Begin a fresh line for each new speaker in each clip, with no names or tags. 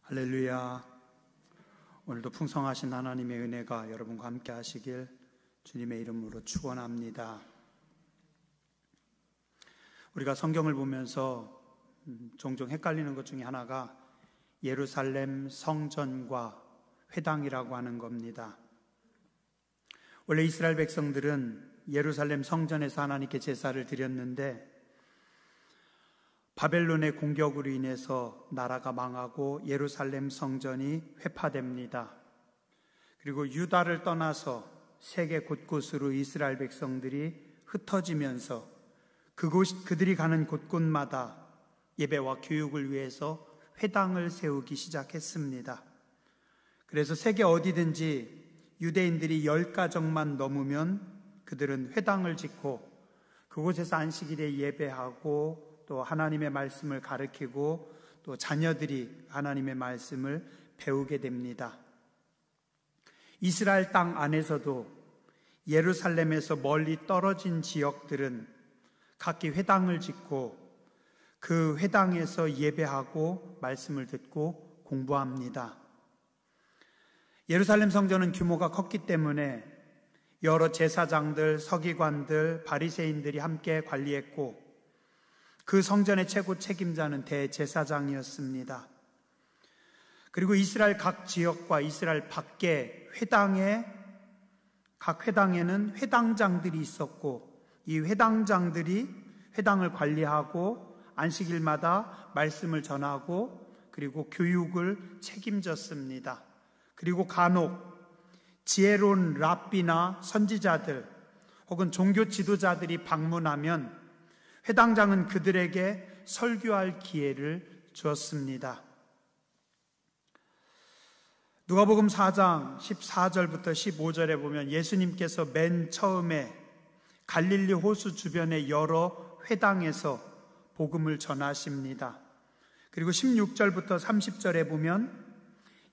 할렐루야. 오늘도 풍성하신 하나님의 은혜가 여러분과 함께 하시길 주님의 이름으로 축원합니다. 우리가 성경을 보면서 종종 헷갈리는 것 중에 하나가 예루살렘 성전과 회당이라고 하는 겁니다. 원래 이스라엘 백성들은 예루살렘 성전에서 하나님께 제사를 드렸는데 바벨론의 공격으로 인해서 나라가 망하고 예루살렘 성전이 회파됩니다. 그리고 유다를 떠나서 세계 곳곳으로 이스라엘 백성들이 흩어지면서 그들이 가는 곳곳마다 예배와 교육을 위해서 회당을 세우기 시작했습니다. 그래서 세계 어디든지 유대인들이 10가정만 넘으면 그들은 회당을 짓고 그곳에서 안식일에 예배하고 또 하나님의 말씀을 가르치고 또 자녀들이 하나님의 말씀을 배우게 됩니다. 이스라엘 땅 안에서도 예루살렘에서 멀리 떨어진 지역들은 각기 회당을 짓고 그 회당에서 예배하고 말씀을 듣고 공부합니다. 예루살렘 성전은 규모가 컸기 때문에 여러 제사장들, 서기관들, 바리새인들이 함께 관리했고 그 성전의 최고 책임자는 대제사장이었습니다. 그리고 이스라엘 각 지역과 이스라엘 밖에 각 회당에는 회당장들이 있었고 이 회당장들이 회당을 관리하고 안식일마다 말씀을 전하고 그리고 교육을 책임졌습니다. 그리고 간혹 지혜로운 랍비나 선지자들 혹은 종교 지도자들이 방문하면 회당장은 그들에게 설교할 기회를 주었습니다. 누가복음 4장 14절부터 15절에 보면 예수님께서 맨 처음에 갈릴리 호수 주변의 여러 회당에서 복음을 전하십니다. 그리고 16절부터 30절에 보면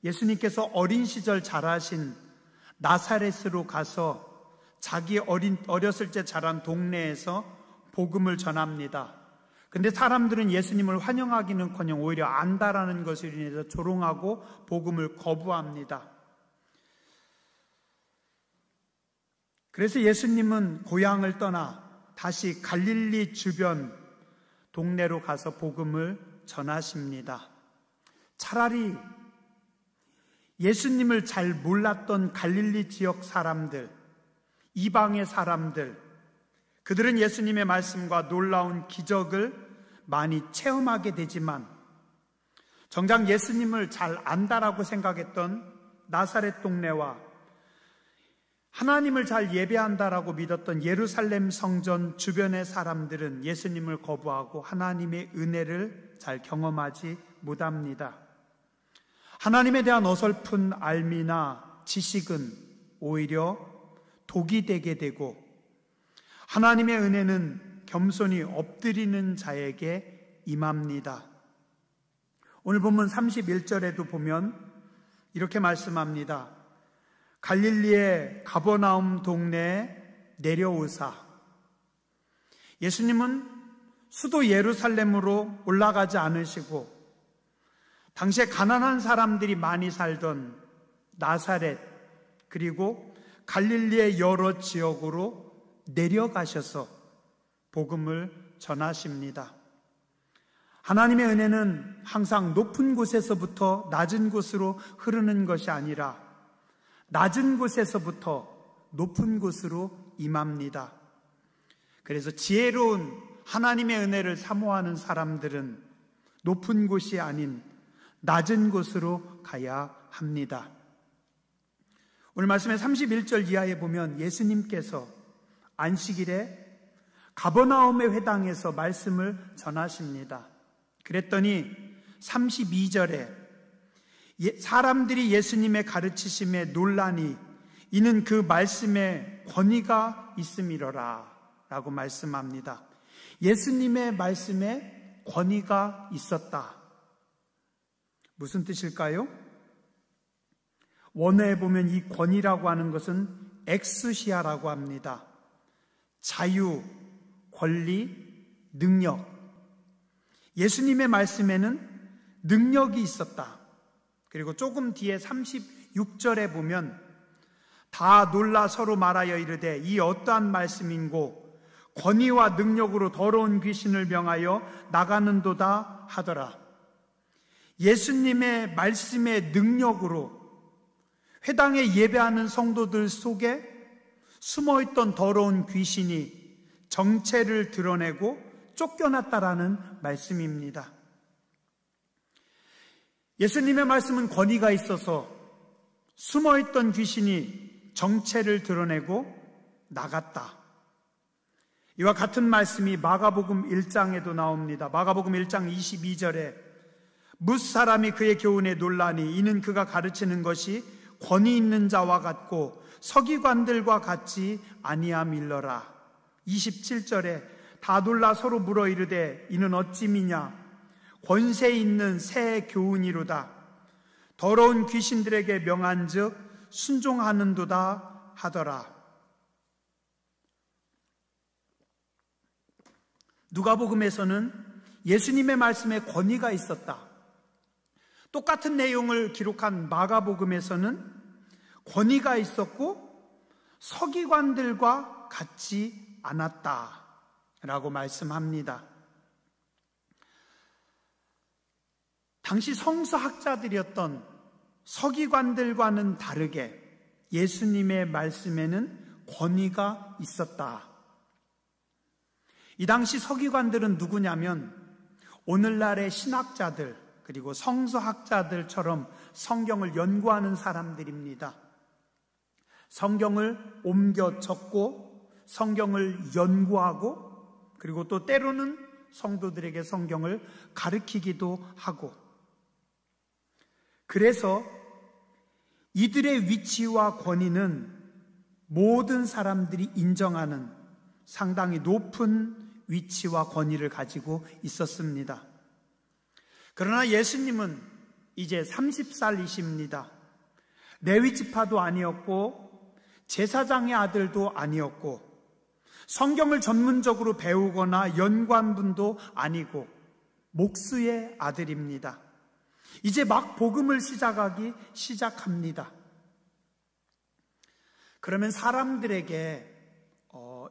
예수님께서 어린 시절 자라신 나사렛으로 가서 자기 어렸을 때 자란 동네에서 복음을 전합니다. 근데 사람들은 예수님을 환영하기는커녕 오히려 안다라는 것을 인해서 조롱하고 복음을 거부합니다. 그래서 예수님은 고향을 떠나 다시 갈릴리 주변 동네로 가서 복음을 전하십니다. 차라리 예수님을 잘 몰랐던 갈릴리 지역 사람들, 이방의 사람들, 그들은 예수님의 말씀과 놀라운 기적을 많이 체험하게 되지만 정작 예수님을 잘 안다라고 생각했던 나사렛 동네와 하나님을 잘 예배한다라고 믿었던 예루살렘 성전 주변의 사람들은 예수님을 거부하고 하나님의 은혜를 잘 경험하지 못합니다. 하나님에 대한 어설픈 알미나 지식은 오히려 독이 되게 되고 하나님의 은혜는 겸손히 엎드리는 자에게 임합니다. 오늘 본문 31절에도 보면 이렇게 말씀합니다. 갈릴리의 가버나움 동네에 내려오사. 예수님은 수도 예루살렘으로 올라가지 않으시고 당시에 가난한 사람들이 많이 살던 나사렛 그리고 갈릴리의 여러 지역으로 내려가셔서 복음을 전하십니다. 하나님의 은혜는 항상 높은 곳에서부터 낮은 곳으로 흐르는 것이 아니라 낮은 곳에서부터 높은 곳으로 임합니다. 그래서 지혜로운 하나님의 은혜를 사모하는 사람들은 높은 곳이 아닌 낮은 곳으로 가야 합니다. 오늘 말씀의 31절 이하에 보면 예수님께서 안식일에 가버나움의 회당에서 말씀을 전하십니다. 그랬더니 32절에 사람들이 예수님의 가르치심에 놀라니 이는 그 말씀에 권위가 있음이로라 라고 말씀합니다. 예수님의 말씀에 권위가 있었다. 무슨 뜻일까요? 원어에 보면 이 권위라고 하는 것은 엑수시아라고 합니다. 자유, 권리, 능력. 예수님의 말씀에는 능력이 있었다. 그리고 조금 뒤에 36절에 보면 다 놀라 서로 말하여 이르되 이 어떠한 말씀인고 권위와 능력으로 더러운 귀신을 명하여 나가는도다 하더라. 예수님의 말씀의 능력으로 회당에 예배하는 성도들 속에 숨어있던 더러운 귀신이 정체를 드러내고 쫓겨났다라는 말씀입니다. 예수님의 말씀은 권위가 있어서 숨어있던 귀신이 정체를 드러내고 나갔다. 이와 같은 말씀이 마가복음 1장에도 나옵니다. 마가복음 1장 22절에 뭇 사람이 그의 교훈에 놀라니 이는 그가 가르치는 것이 권위 있는 자와 같고 서기관들과 같지 아니함일러라. 27절에 다 놀라 서로 물어 이르되 이는 어찌미냐 권세 있는 새 교훈이로다. 더러운 귀신들에게 명한즉 순종하는도다 하더라. 누가복음에서는 예수님의 말씀에 권위가 있었다. 똑같은 내용을 기록한 마가복음에서는 권위가 있었고 서기관들과 같지 않았다라고 말씀합니다. 당시 성서학자들이었던 서기관들과는 다르게 예수님의 말씀에는 권위가 있었다. 이 당시 서기관들은 누구냐면 오늘날의 신학자들 그리고 성서학자들처럼 성경을 연구하는 사람들입니다. 성경을 옮겨 적고 성경을 연구하고 그리고 또 때로는 성도들에게 성경을 가르치기도 하고, 그래서 이들의 위치와 권위는 모든 사람들이 인정하는 상당히 높은 위치와 권위를 가지고 있었습니다. 그러나 예수님은 이제 30살이십니다. 레위 지파도 아니었고 제사장의 아들도 아니었고 성경을 전문적으로 배우거나 연구한 분도 아니고 목수의 아들입니다. 이제 막 복음을 시작합니다. 그러면 사람들에게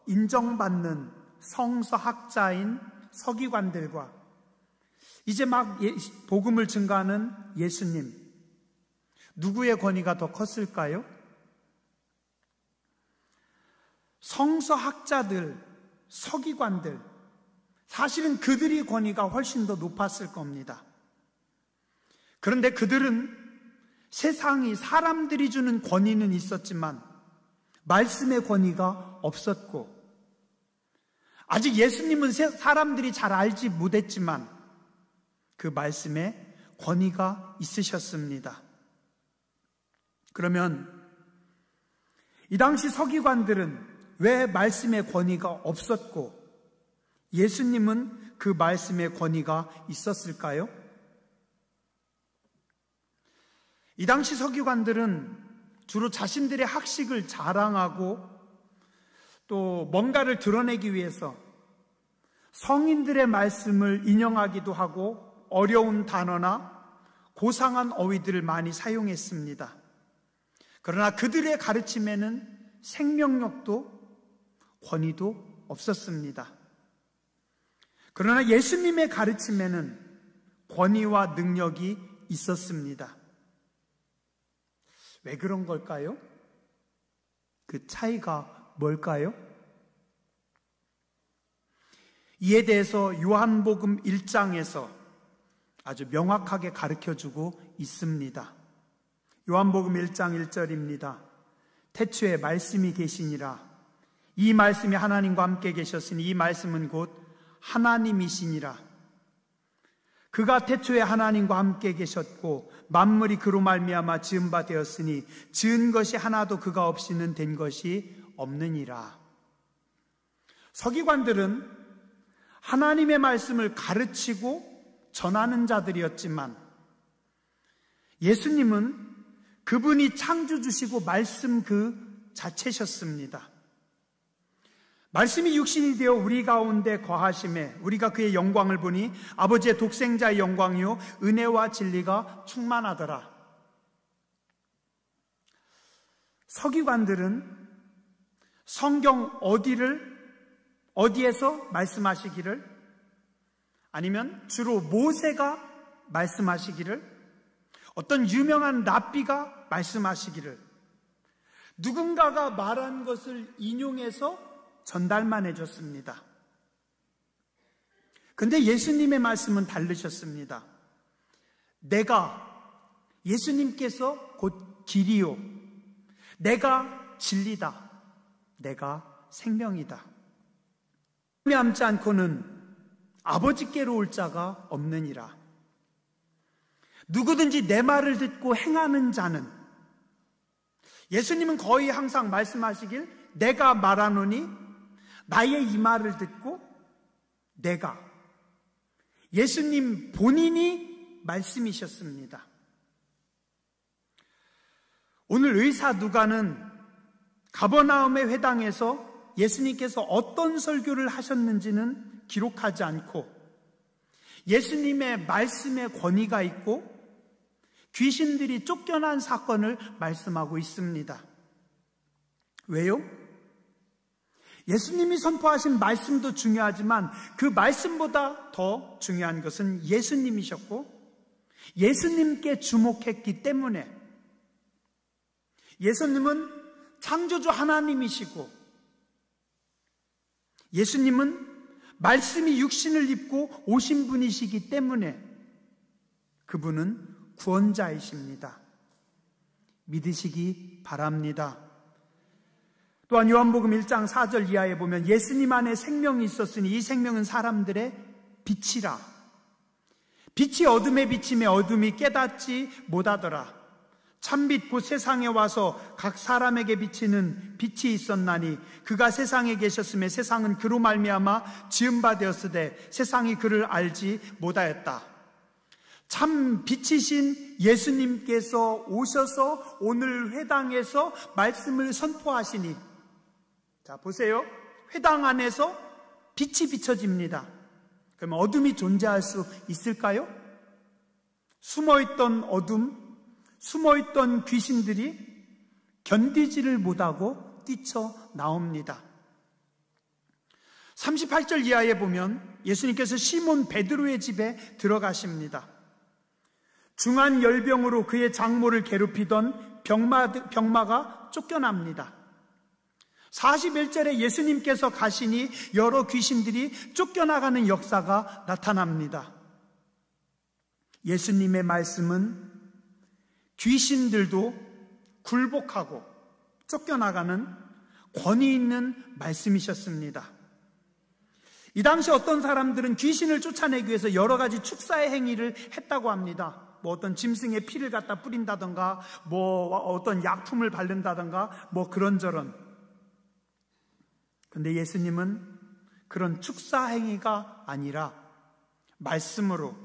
인정받는 성서학자인 서기관들과 이제 막 복음을 증거하는 예수님, 누구의 권위가 더 컸을까요? 성서학자들, 서기관들, 사실은 그들의 권위가 훨씬 더 높았을 겁니다. 그런데 그들은 세상이 사람들이 주는 권위는 있었지만 말씀의 권위가 없었고, 아직 예수님은 사람들이 잘 알지 못했지만 그 말씀에 권위가 있으셨습니다. 그러면 이 당시 서기관들은 왜 말씀의 권위가 없었고 예수님은 그 말씀의 권위가 있었을까요? 이 당시 서기관들은 주로 자신들의 학식을 자랑하고 또 뭔가를 드러내기 위해서 성인들의 말씀을 인용하기도 하고 어려운 단어나 고상한 어휘들을 많이 사용했습니다. 그러나 그들의 가르침에는 생명력도 권위도 없었습니다. 그러나 예수님의 가르침에는 권위와 능력이 있었습니다. 왜 그런 걸까요? 그 차이가 뭘까요? 이에 대해서 요한복음 1장에서 아주 명확하게 가르쳐주고 있습니다. 요한복음 1장 1절입니다. 태초에 말씀이 계시니라. 이 말씀이 하나님과 함께 계셨으니 이 말씀은 곧 하나님이시니라. 그가 태초에 하나님과 함께 계셨고 만물이 그로 말미암아 지은 바 되었으니 지은 것이 하나도 그가 없이는 된 것이 없느니라. 서기관들은 하나님의 말씀을 가르치고 전하는 자들이었지만 예수님은 그분이 창조주시고 말씀 그 자체셨습니다. 말씀이 육신이 되어 우리 가운데 거하심에 우리가 그의 영광을 보니 아버지의 독생자의 영광이요 은혜와 진리가 충만하더라. 서기관들은 성경 어디에서 말씀하시기를, 아니면 주로 모세가 말씀하시기를, 어떤 유명한 랍비가 말씀하시기를, 누군가가 말한 것을 인용해서 전달만 해줬습니다. 근데 예수님의 말씀은 다르셨습니다. 예수님께서 곧 길이요, 내가 진리다, 내가 생명이다. 말미암지 않고는 아버지께로 올 자가 없느니라. 누구든지 내 말을 듣고 행하는 자는, 예수님은 거의 항상 말씀하시길, 내가 말하노니 나의 이 말을 듣고 예수님 본인이 말씀이셨습니다. 오늘 의사 누가는 가버나움의 회당에서 예수님께서 어떤 설교를 하셨는지는 기록하지 않고, 예수님의 말씀에 권위가 있고 귀신들이 쫓겨난 사건을 말씀하고 있습니다. 왜요? 예수님이 선포하신 말씀도 중요하지만 그 말씀보다 더 중요한 것은 예수님이셨고, 예수님께 주목했기 때문에, 예수님은 창조주 하나님이시고, 예수님은 말씀이 육신을 입고 오신 분이시기 때문에 그분은 구원자이십니다. 믿으시기 바랍니다. 또한 요한복음 1장 4절 이하에 보면 예수님 안에 생명이 있었으니 이 생명은 사람들의 빛이라. 빛이 어둠에 비치매 어둠이 깨닫지 못하더라. 참빛 곧 세상에 와서 각 사람에게 비치는 빛이 있었나니 그가 세상에 계셨음에 세상은 그로 말미암아 지은 바 되었으되 세상이 그를 알지 못하였다. 참 빛이신 예수님께서 오셔서 오늘 회당에서 말씀을 선포하시니, 자 보세요, 회당 안에서 빛이 비춰집니다. 그러면 어둠이 존재할 수 있을까요? 숨어있던 어둠, 숨어있던 귀신들이 견디지를 못하고 뛰쳐나옵니다. 38절 이하에 보면 예수님께서 시몬 베드로의 집에 들어가십니다. 중한 열병으로 그의 장모를 괴롭히던 병마가 쫓겨납니다. 41절에 예수님께서 가시니 여러 귀신들이 쫓겨나가는 역사가 나타납니다. 예수님의 말씀은 귀신들도 굴복하고 쫓겨나가는 권위 있는 말씀이셨습니다. 이 당시 어떤 사람들은 귀신을 쫓아내기 위해서 여러 가지 축사의 행위를 했다고 합니다. 어떤 짐승의 피를 갖다 뿌린다던가, 어떤 약품을 바른다던가, 그런저런. 근데 예수님은 그런 축사 행위가 아니라 말씀으로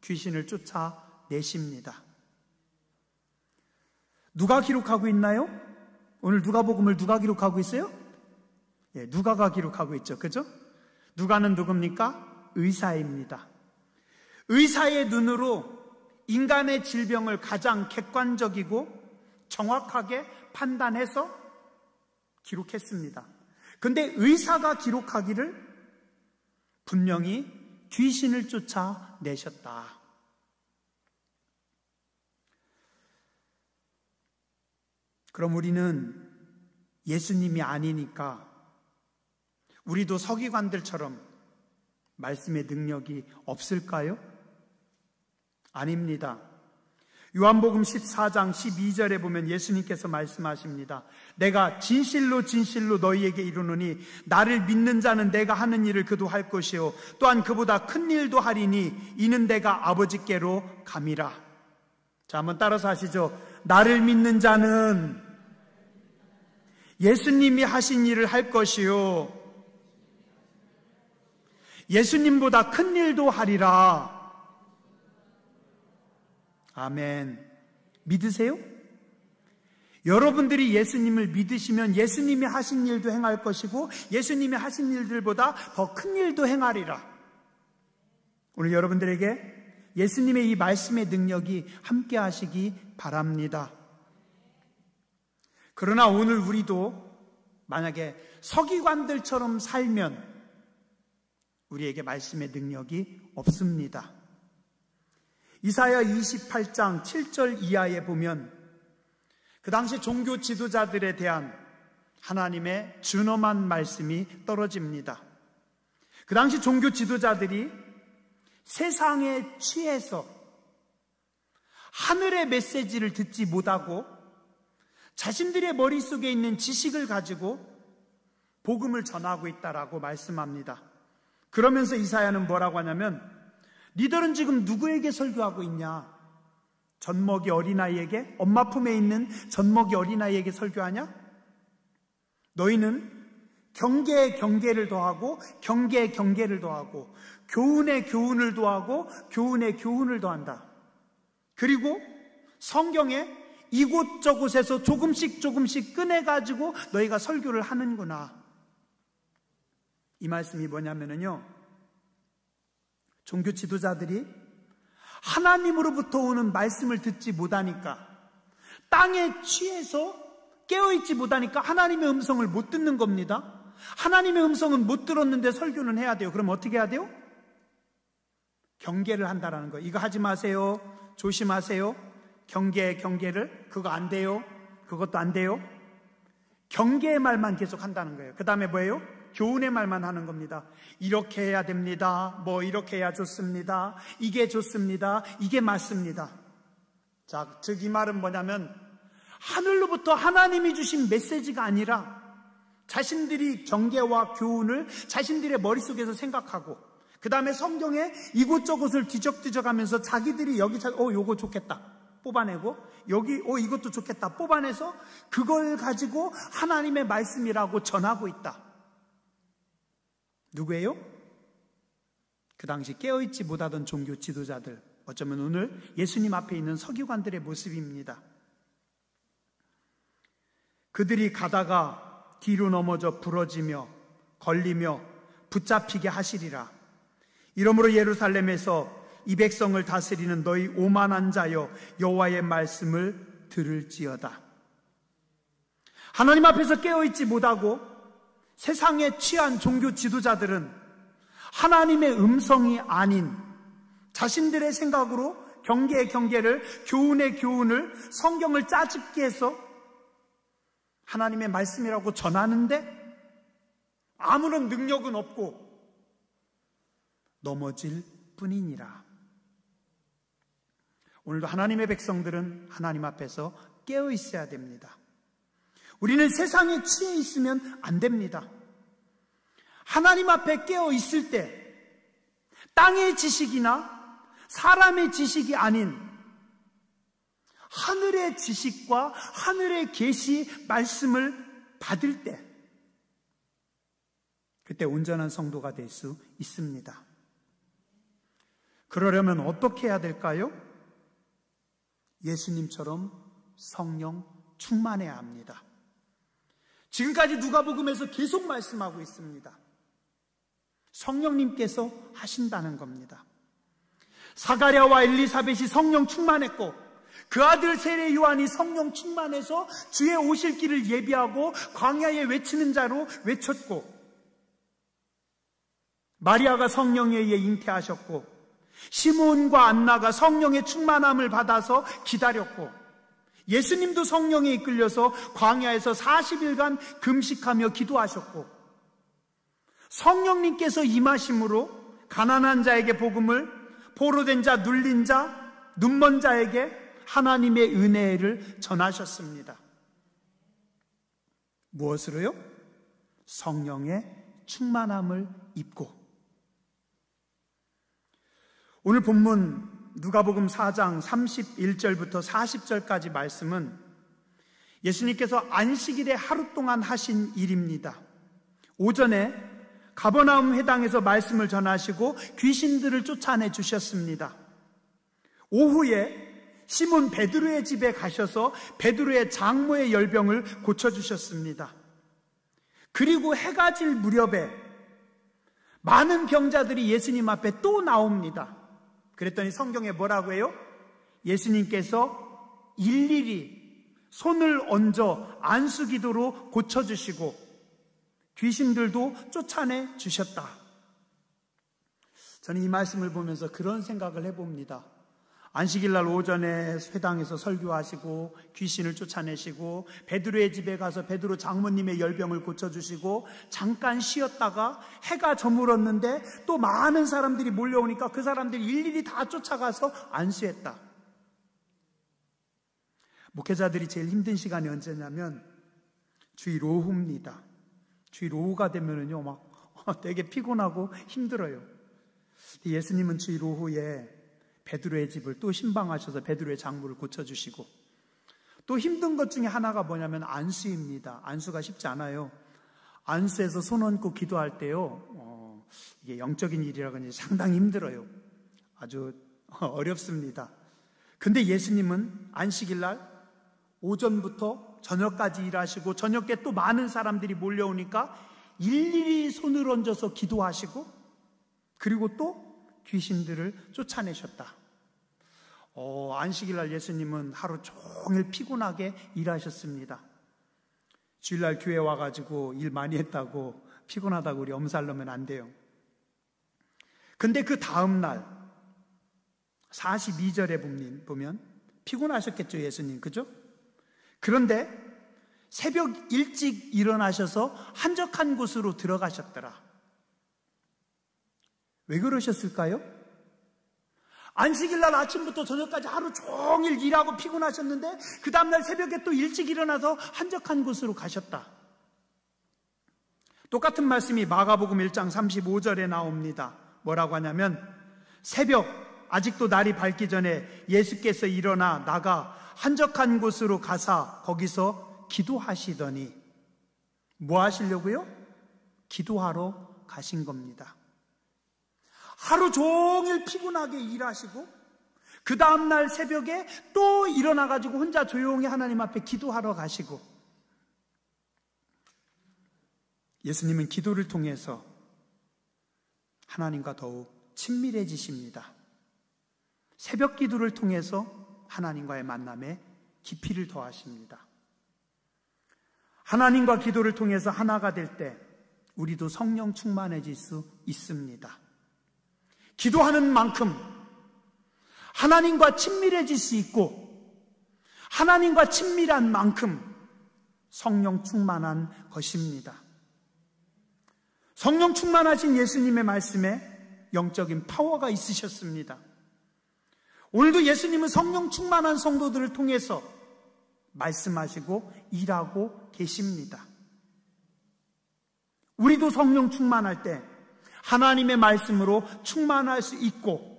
귀신을 쫓아내십니다. 누가 기록하고 있나요? 오늘 누가복음을 누가 기록하고 있어요? 누가가 기록하고 있죠. 그죠? 누가는 누굽니까? 의사입니다. 의사의 눈으로 인간의 질병을 가장 객관적이고 정확하게 판단해서 기록했습니다. 근데 의사가 기록하기를 분명히 귀신을 쫓아내셨다. 그럼 우리는 예수님이 아니니까 우리도 서기관들처럼 말씀의 능력이 없을까요? 아닙니다. 요한복음 14장 12절에 보면 예수님께서 말씀하십니다. 내가 진실로 진실로 너희에게 이르노니 나를 믿는 자는 내가 하는 일을 그도 할 것이요 또한 그보다 큰 일도 하리니 이는 내가 아버지께로 감이라. 자, 한번 따라서 하시죠. 나를 믿는 자는 예수님이 하신 일을 할 것이요 예수님보다 큰 일도 하리라. 아멘. 믿으세요? 여러분들이 예수님을 믿으시면 예수님이 하신 일도 행할 것이고 예수님이 하신 일들보다 더 큰 일도 행하리라. 오늘 여러분들에게 예수님의 이 말씀의 능력이 함께 하시기 바랍니다. 그러나 오늘 우리도 만약에 서기관들처럼 살면 우리에게 말씀의 능력이 없습니다. 이사야 28장 7절 이하에 보면 그 당시 종교 지도자들에 대한 하나님의 준엄한 말씀이 떨어집니다. 그 당시 종교 지도자들이 세상에 취해서 하늘의 메시지를 듣지 못하고 자신들의 머릿속에 있는 지식을 가지고 복음을 전하고 있다라고 말씀합니다. 그러면서 이사야는 뭐라고 하냐면, 니들은 지금 누구에게 설교하고 있냐? 젖먹이 어린아이에게, 엄마 품에 있는 젖먹이 어린아이에게 설교하냐? 너희는 경계에 경계를 더하고 경계에 경계를 더하고 교훈에 교훈을 더하고 교훈에 교훈을 더한다. 그리고 성경에 이곳저곳에서 조금씩 꺼내가지고 너희가 설교를 하는구나. 이 말씀이 뭐냐면요, 종교 지도자들이 하나님으로부터 오는 말씀을 듣지 못하니까, 땅에 취해서 깨어있지 못하니까 하나님의 음성을 못 듣는 겁니다. 하나님의 음성은 못 들었는데 설교는 해야 돼요. 그럼 어떻게 해야 돼요? 경계를 한다라는 거예요. 이거 하지 마세요. 조심하세요. 경계를, 그거 안 돼요. 그것도 안 돼요. 경계의 말만 계속 한다는 거예요. 그 다음에 뭐예요? 교훈의 말만 하는 겁니다. 이렇게 해야 됩니다. 뭐 이렇게 해야 좋습니다. 이게 좋습니다. 이게 맞습니다. 자, 즉 이 말은 뭐냐면, 하늘로부터 하나님이 주신 메시지가 아니라 자신들이 경계와 교훈을 자신들의 머릿속에서 생각하고, 그 다음에 성경에 이곳저곳을 뒤적뒤적하면서 자기들이 여기 요거 좋겠다 뽑아내고, 여기 이것도 좋겠다 뽑아내서 그걸 가지고 하나님의 말씀이라고 전하고 있다. 누구예요? 그 당시 깨어있지 못하던 종교 지도자들, 어쩌면 오늘 예수님 앞에 있는 서기관들의 모습입니다. 그들이 가다가 뒤로 넘어져 부러지며 걸리며 붙잡히게 하시리라. 이러므로 예루살렘에서 이 백성을 다스리는 너희 오만한 자여, 여호와의 말씀을 들을지어다. 하나님 앞에서 깨어있지 못하고 세상에 취한 종교 지도자들은 하나님의 음성이 아닌 자신들의 생각으로 경계의 경계를, 교훈의 교훈을, 성경을 짜집게 해서 하나님의 말씀이라고 전하는데 아무런 능력은 없고 넘어질 뿐이니라. 오늘도 하나님의 백성들은 하나님 앞에서 깨어 있어야 됩니다. 우리는 세상에 취해 있으면 안 됩니다. 하나님 앞에 깨어 있을 때 땅의 지식이나 사람의 지식이 아닌 하늘의 지식과 하늘의 계시 말씀을 받을 때, 그때 온전한 성도가 될 수 있습니다. 그러려면 어떻게 해야 될까요? 예수님처럼 성령 충만해야 합니다. 지금까지 누가복음에서 계속 말씀하고 있습니다. 성령님께서 하신다는 겁니다. 사가랴와 엘리사벳이 성령 충만했고, 그 아들 세례 요한이 성령 충만해서 주의 오실 길을 예비하고 광야에 외치는 자로 외쳤고, 마리아가 성령에 의해 잉태하셨고, 시몬과 안나가 성령의 충만함을 받아서 기다렸고, 예수님도 성령에 이끌려서 광야에서 40일간 금식하며 기도하셨고, 성령님께서 임하심으로 가난한 자에게 복음을, 포로된 자, 눌린 자, 눈먼 자에게 하나님의 은혜를 전하셨습니다. 무엇으로요? 성령의 충만함을 입고. 오늘 본문 누가복음 4장 31절부터 40절까지 말씀은 예수님께서 안식일에 하루 동안 하신 일입니다. 오전에 가버나움 회당에서 말씀을 전하시고 귀신들을 쫓아내 주셨습니다. 오후에 시몬 베드로의 집에 가셔서 베드로의 장모의 열병을 고쳐주셨습니다. 그리고 해가 질 무렵에 많은 병자들이 예수님 앞에 또 나옵니다. 그랬더니 성경에 뭐라고 해요? 예수님께서 일일이 손을 얹어 안수기도로 고쳐주시고 귀신들도 쫓아내 주셨다. 저는 이 말씀을 보면서 그런 생각을 해봅니다. 안식일날 오전에 회당에서 설교하시고 귀신을 쫓아내시고 베드로의 집에 가서 베드로 장모님의 열병을 고쳐주시고 잠깐 쉬었다가 해가 저물었는데 또 많은 사람들이 몰려오니까 그 사람들이 일일이 다 쫓아가서 안수했다. 목회자들이 제일 힘든 시간이 언제냐면 주일 오후입니다. 주일 오후가 되면은요 막 되게 피곤하고 힘들어요. 예수님은 주일 오후에 베드로의 집을 또 신방하셔서 베드로의 장모를 고쳐주시고 또 힘든 것 중에 하나가 뭐냐면 안수입니다. 안수가 쉽지 않아요. 안수에서 손 얹고 기도할 때요 이게 영적인 일이라고 하니 상당히 힘들어요. 아주 어렵습니다. 근데 예수님은 안식일날 오전부터 저녁까지 일하시고 저녁에 또 많은 사람들이 몰려오니까 일일이 손을 얹어서 기도하시고 그리고 또 귀신들을 쫓아내셨다. 안식일날 예수님은 하루 종일 피곤하게 일하셨습니다. 주일날 교회 와가지고 일 많이 했다고 피곤하다고 우리 엄살 넣으면 안 돼요. 근데 그 다음날 42절에 보면 피곤하셨겠죠, 예수님, 그죠? 그런데 새벽 일찍 일어나셔서 한적한 곳으로 들어가셨더라. 왜 그러셨을까요? 안식일날 아침부터 저녁까지 하루 종일 일하고 피곤하셨는데 그 다음날 새벽에 또 일찍 일어나서 한적한 곳으로 가셨다. 똑같은 말씀이 마가복음 1장 35절에 나옵니다. 뭐라고 하냐면 새벽 아직도 날이 밝기 전에 예수께서 일어나 나가 한적한 곳으로 가사 거기서 기도하시더니 뭐 하시려고요? 기도하러 가신 겁니다. 하루 종일 피곤하게 일하시고 그 다음날 새벽에 또 일어나가지고 혼자 조용히 하나님 앞에 기도하러 가시고 예수님은 기도를 통해서 하나님과 더욱 친밀해지십니다. 새벽 기도를 통해서 하나님과의 만남에 깊이를 더하십니다. 하나님과 기도를 통해서 하나가 될 때 우리도 성령 충만해질 수 있습니다. 기도하는 만큼 하나님과 친밀해질 수 있고 하나님과 친밀한 만큼 성령 충만한 것입니다. 성령 충만하신 예수님의 말씀에 영적인 파워가 있으셨습니다. 오늘도 예수님은 성령 충만한 성도들을 통해서 말씀하시고 일하고 계십니다. 우리도 성령 충만할 때 하나님의 말씀으로 충만할 수 있고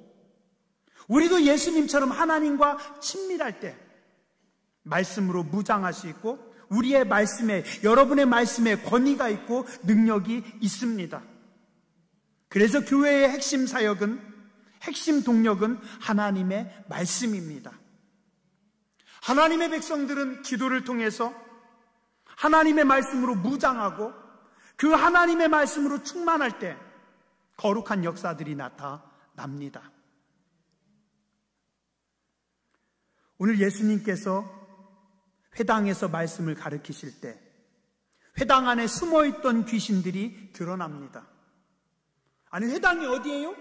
우리도 예수님처럼 하나님과 친밀할 때 말씀으로 무장할 수 있고 우리의 말씀에 여러분의 말씀에 권위가 있고 능력이 있습니다. 그래서 교회의 핵심 사역은 핵심 동력은 하나님의 말씀입니다. 하나님의 백성들은 기도를 통해서 하나님의 말씀으로 무장하고 그 하나님의 말씀으로 충만할 때 거룩한 역사들이 나타납니다. 오늘 예수님께서 회당에서 말씀을 가르치실 때 회당 안에 숨어있던 귀신들이 드러납니다. 아니, 회당이 어디예요?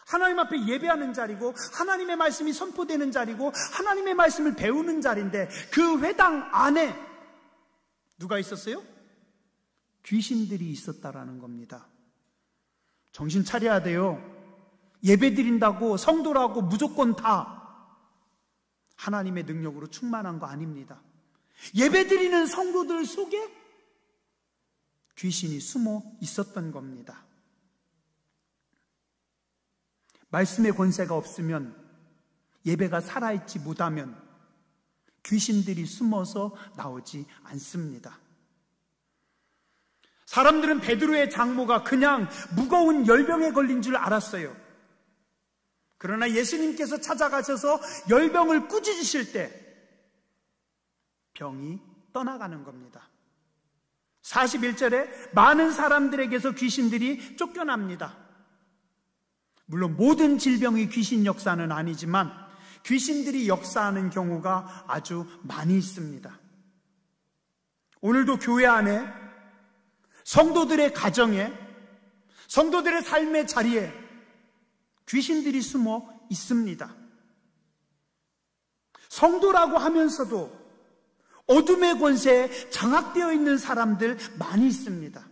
하나님 앞에 예배하는 자리고 하나님의 말씀이 선포되는 자리고 하나님의 말씀을 배우는 자리인데 그 회당 안에 누가 있었어요? 귀신들이 있었다라는 겁니다. 정신 차려야 돼요. 예배 드린다고 성도라고 무조건 다 하나님의 능력으로 충만한 거 아닙니다. 예배 드리는 성도들 속에 귀신이 숨어 있었던 겁니다. 말씀의 권세가 없으면 예배가 살아있지 못하면 귀신들이 숨어서 나오지 않습니다. 사람들은 베드로의 장모가 그냥 무거운 열병에 걸린 줄 알았어요. 그러나 예수님께서 찾아가셔서 열병을 꾸짖으실 때 병이 떠나가는 겁니다. 41절에 많은 사람들에게서 귀신들이 쫓겨납니다. 물론 모든 질병의 귀신 역사는 아니지만 귀신들이 역사하는 경우가 아주 많이 있습니다. 오늘도 교회 안에, 성도들의 가정에, 성도들의 삶의 자리에 귀신들이 숨어 있습니다. 성도라고 하면서도 어둠의 권세에 장악되어 있는 사람들 많이 있습니다.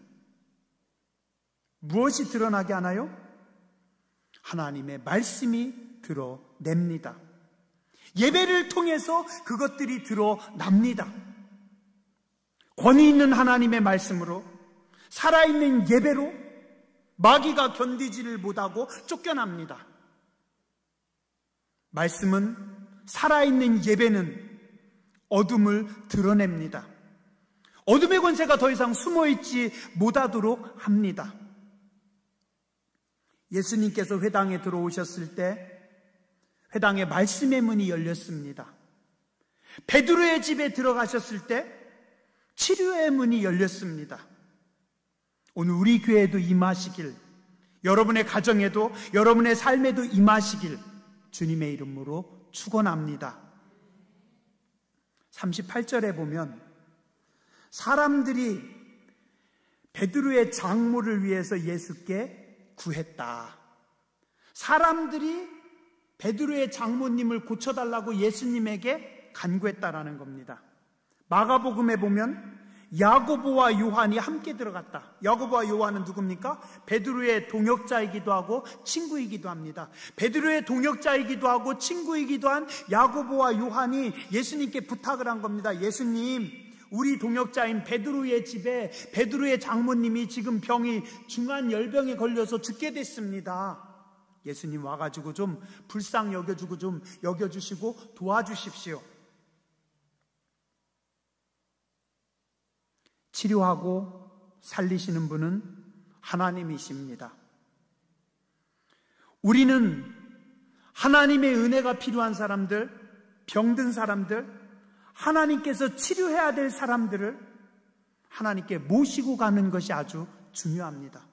무엇이 드러나게 하나요? 하나님의 말씀이 드러냅니다. 예배를 통해서 그것들이 드러납니다. 권위 있는 하나님의 말씀으로, 살아있는 예배로 마귀가 견디지를 못하고 쫓겨납니다. 말씀은, 살아있는 예배는 어둠을 드러냅니다. 어둠의 권세가 더 이상 숨어있지 못하도록 합니다. 예수님께서 회당에 들어오셨을 때 회당의 말씀의 문이 열렸습니다. 베드로의 집에 들어가셨을 때 치료의 문이 열렸습니다. 오늘 우리 교회에도 임하시길, 여러분의 가정에도, 여러분의 삶에도 임하시길 주님의 이름으로 축원합니다. 38절에 보면 사람들이 베드로의 장모를 위해서 예수께 구했다. 사람들이 베드로의 장모님을 고쳐달라고 예수님에게 간구했다라는 겁니다. 마가복음에 보면 야고보와 요한이 함께 들어갔다. 야고보와 요한은 누굽니까? 베드로의 동역자이기도 하고 친구이기도 합니다. 베드로의 동역자이기도 하고 친구이기도 한 야고보와 요한이 예수님께 부탁을 한 겁니다. 예수님, 우리 동역자인 베드로의 집에 베드로의 장모님이 지금 병이 중한 열병에 걸려서 죽게 됐습니다. 예수님 와가지고 좀 불쌍히 여겨주고 좀 여겨주시고 도와주십시오. 치료하고 살리시는 분은 하나님이십니다. 우리는 하나님의 은혜가 필요한 사람들, 병든 사람들, 하나님께서 치료해야 될 사람들을 하나님께 모시고 가는 것이 아주 중요합니다.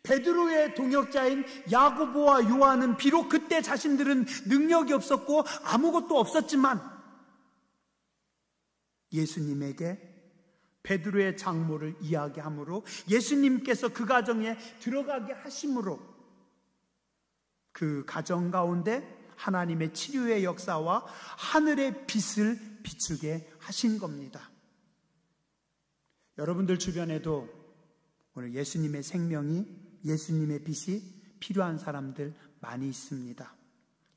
베드로의 동역자인 야고보와 요한은 비록 그때 자신들은 능력이 없었고 아무것도 없었지만 예수님에게 베드로의 장모를 이야기함으로, 예수님께서 그 가정에 들어가게 하심으로 그 가정 가운데 하나님의 치료의 역사와 하늘의 빛을 비추게 하신 겁니다. 여러분들 주변에도 오늘 예수님의 생명이, 예수님의 빛이 필요한 사람들 많이 있습니다.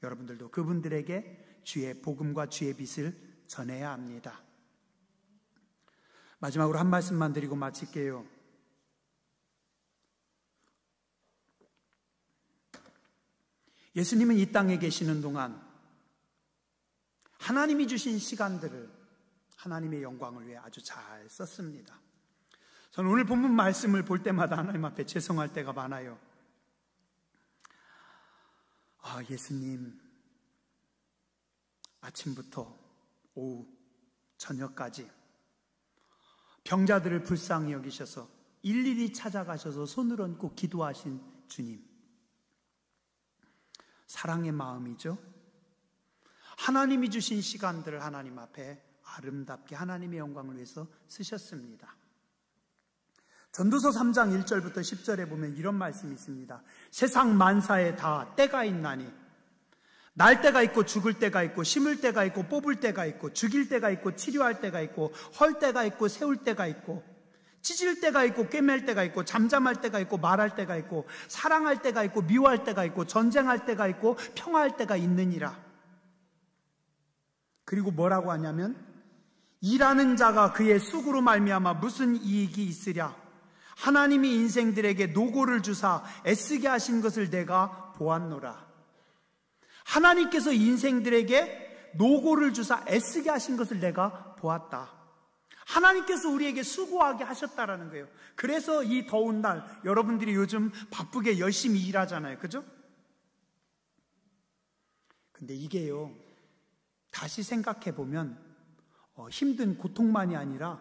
여러분들도 그분들에게 주의 복음과 주의 빛을 전해야 합니다. 마지막으로 한 말씀만 드리고 마칠게요. 예수님은 이 땅에 계시는 동안 하나님이 주신 시간들을 하나님의 영광을 위해 아주 잘 썼습니다. 저는 오늘 본문 말씀을 볼 때마다 하나님 앞에 죄송할 때가 많아요. 예수님, 아침부터 오후, 저녁까지 병자들을 불쌍히 여기셔서 일일이 찾아가셔서 손을 얹고 기도하신 주님, 사랑의 마음이죠. 하나님이 주신 시간들을 하나님 앞에 아름답게 하나님의 영광을 위해서 쓰셨습니다. 전도서 3장 1절부터 10절에 보면 이런 말씀이 있습니다. 세상 만사에 다 때가 있나니, 날 때가 있고 죽을 때가 있고, 심을 때가 있고 뽑을 때가 있고, 죽일 때가 있고 치료할 때가 있고, 헐 때가 있고 세울 때가 있고, 찢을 때가 있고 꿰맬 때가 있고, 잠잠할 때가 있고 말할 때가 있고, 사랑할 때가 있고 미워할 때가 있고, 전쟁할 때가 있고 평화할 때가 있느니라. 그리고 뭐라고 하냐면, 일하는 자가 그의 수고로 말미암아 무슨 이익이 있으랴. 하나님이 인생들에게 노고를 주사 애쓰게 하신 것을 내가 보았노라. 하나님께서 인생들에게 노고를 주사 애쓰게 하신 것을 내가 보았다. 하나님께서 우리에게 수고하게 하셨다라는 거예요. 그래서 이 더운 날 여러분들이 요즘 바쁘게 열심히 일하잖아요. 그죠? 근데 이게요, 다시 생각해 보면 힘든 고통만이 아니라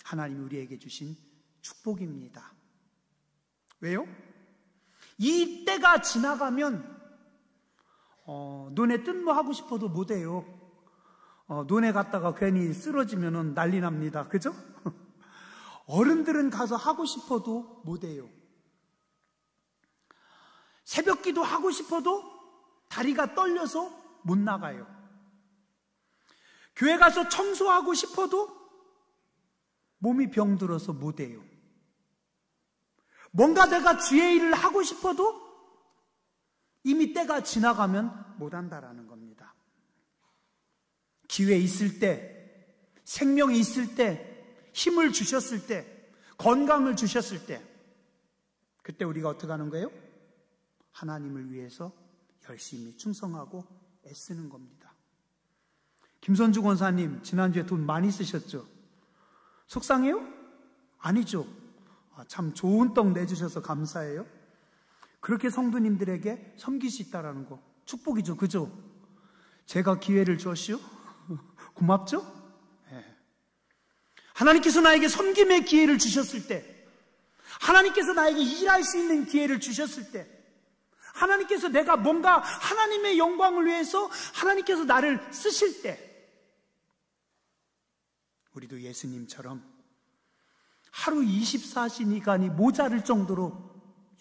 하나님이 우리에게 주신 축복입니다. 왜요? 이 때가 지나가면 논에 뜬모 하고 싶어도 못해요. 논에 갔다가 괜히 쓰러지면 난리 납니다. 그죠? 어른들은 가서 하고 싶어도 못해요. 새벽기도 하고 싶어도 다리가 떨려서 못 나가요. 교회 가서 청소하고 싶어도 몸이 병들어서 못해요. 뭔가 내가 주의 일을 하고 싶어도 이미 때가 지나가면 못한다라는 겁니다. 기회 있을 때, 생명이 있을 때, 힘을 주셨을 때, 건강을 주셨을 때, 그때 우리가 어떻게 하는 거예요? 하나님을 위해서 열심히 충성하고 애쓰는 겁니다. 김선주 권사님 지난주에 돈 많이 쓰셨죠? 속상해요? 아니죠. 참 좋은 떡 내주셔서 감사해요. 그렇게 성도님들에게 섬길 수 있다는 거 축복이죠. 그죠? 제가 기회를 주었시오? 고맙죠? 네. 하나님께서 나에게 섬김의 기회를 주셨을 때, 하나님께서 나에게 일할 수 있는 기회를 주셨을 때, 하나님께서 내가 뭔가 하나님의 영광을 위해서 하나님께서 나를 쓰실 때, 우리도 예수님처럼 하루 24시간이 모자랄 정도로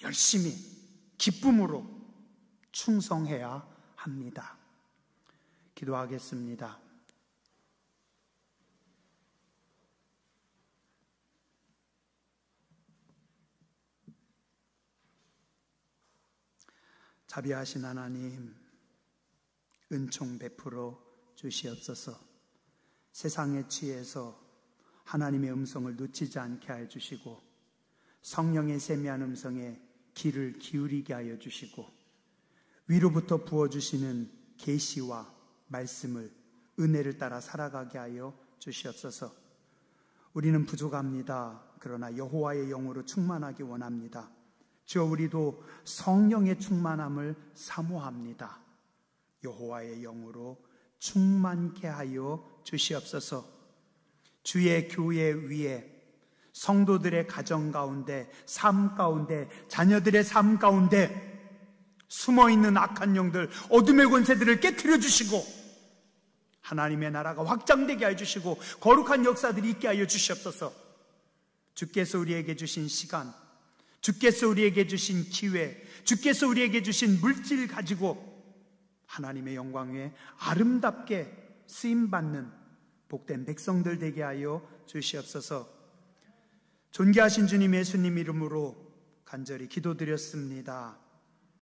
열심히 기쁨으로 충성해야 합니다. 기도하겠습니다. 자비하신 하나님, 은총 베풀어 주시옵소서. 세상에 취해서 하나님의 음성을 놓치지 않게 하여 주시고, 성령의 세미한 음성에 귀를 기울이게 하여 주시고, 위로부터 부어주시는 계시와 말씀을, 은혜를 따라 살아가게 하여 주시옵소서. 우리는 부족합니다. 그러나 여호와의 영으로 충만하기 원합니다. 주여, 우리도 성령의 충만함을 사모합니다. 여호와의 영으로 충만케 하여 주시옵소서. 주의 교회 위에 성도들의 가정 가운데, 삶 가운데, 자녀들의 삶 가운데 숨어있는 악한 영들, 어둠의 권세들을 깨트려 주시고, 하나님의 나라가 확장되게 하여 주시고, 거룩한 역사들이 있게 하여 주시옵소서. 주께서 우리에게 주신 시간, 주께서 우리에게 주신 기회, 주께서 우리에게 주신 물질 가지고 하나님의 영광 위에 아름답게 쓰임받는 복된 백성들 되게 하여 주시옵소서. 존귀하신 주님 예수님 이름으로 간절히 기도드렸습니다.